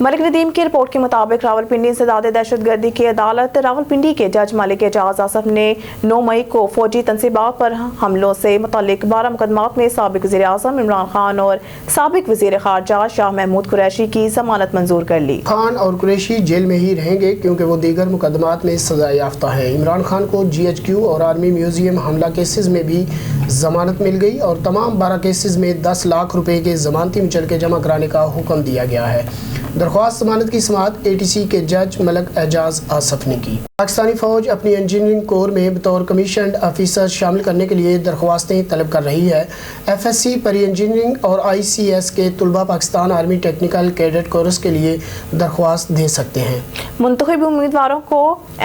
मलिक नदीम की रिपोर्ट के मुताबिक रावलपिंडी इंसदाद दहशत गर्दी की अदालत रावलपिंडी के जज मलिक एजाज आसफ ने 9 मई को फौजी तनसीबात पर हमलों से मुतल्लिक 12 मुकदमात में साबिक वज़ीर आज़म इमरान खान और साबिक वज़ीर ख़ारजा शाह महमूद कुरैशी की जमानत मंजूर कर ली। खान और कुरैशी जेल में ही रहेंगे क्योंकि वो दीगर मुकदमात में सजा याफ्ता है। इमरान खान को GHQ और आर्मी म्यूजियम हमला केसेस में भी जमानत मिल गई और तमाम 12 केसेस में 10 लाख रुपए के जमानती मुचलके जमा कराने का हुक्म दिया गया है। दरख्वास्त जमानत की समाअत ATC के जज मलिक एजाज आसफ ने की। पाकिस्तानी फौज अपनी इंजीनियरिंग कोर में बतौर कमीशन्ड ऑफिसर शामिल करने के लिए दरख्वास्तें तलब कर रही है। FSC परी इंजीनियरिंग और ICS के तलबा Pakistan army technical cadet course के लिए दरख्वास्त दे सकते हैं। मुंतखब उम्मीदवारों को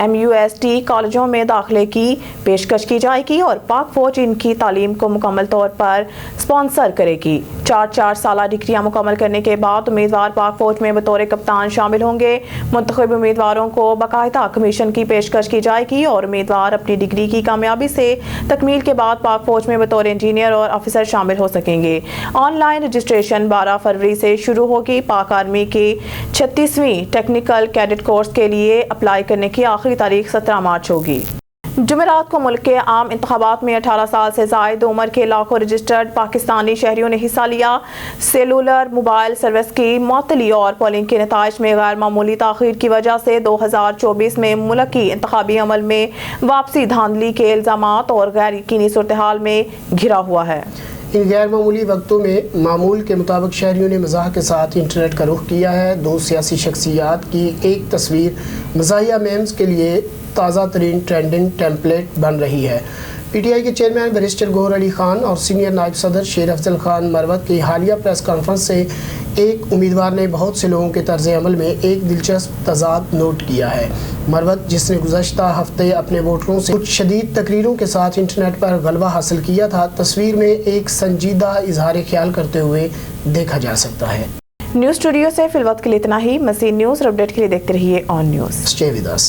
MUST कॉलेजों में दाखिले की पेशकश की जाएगी और पाक फौज इनकी तालीम को मुकम्मल तौर पर स्पॉन्सर करेगी। 4 साला डिग्रियां मुकम्मल करने के बाद उम्मीदवार पाक फौज में बतौर कप्तान शामिल होंगे। मुंतखब उम्मीदवारों को बाकायदा कमीशन की पेशकश की जाएगी और उम्मीदवार अपनी डिग्री की कामयाबी से तकमील के बाद पाक फौज में बतौर इंजीनियर और ऑफिसर शामिल हो सकेंगे। ऑनलाइन रजिस्ट्रेशन 12 फरवरी से शुरू होगी। पाक आर्मी के 36वीं टेक्निकल कैडेट कोर्स के लिए अप्लाई करने की आखिरी तारीख 17 मार्च होगी। जुमेरात को मुल्क के आम इंतखाबात में 18 साल से ज़ायद उम्र के लाखों रजिस्टर्ड पाकिस्तानी शहरियों ने हिस्सा लिया। सेलुलर मोबाइल सर्विस की मुअत्तली और पोलिंग के नताइज में गैर मामूली ताख़ीर की वजह से 2024 में मुल्क की इंतखाबी अमल में वापसी धांधली के इल्ज़ामात और गैर यकीनी सूरत-ए-हाल में घिरा हुआ है। इन गैर मामूली वक्तों में मामूल के मुताबिक शहरियों ने मज़ाह के साथ इंटरनेट का रुख किया है। 2 सियासी शख्सियात की एक तस्वीर मज़ाहिया मेम्स के लिए ताज़ा तरीन ट्रेंडिंग टेम्पलेट बन रही है। PTI के चेयरमैन बैरिस्टर गौहर अली खान और सीनियर नायब सदर शेर अफजल खान मरवत की हालिया प्रेस कॉन्फ्रेंस से एक उम्मीदवार ने बहुत से लोगों के तर्ज अमल में एक दिलचस्प तजाद नोट किया है। मरवत, जिसने गुज़श्ता हफ्ते अपने वोटरों से कुछ शदीद तकरीरों के साथ इंटरनेट पर गलबा हासिल किया था, तस्वीर में एक संजीदा इजहार ख्याल करते हुए देखा जा सकता है। न्यूज़ स्टूडियो से फिलवक्त के लिए इतना ही। मज़ीद न्यूज़ और अपडेट के लिए देखते रहिए on news. Stay with us.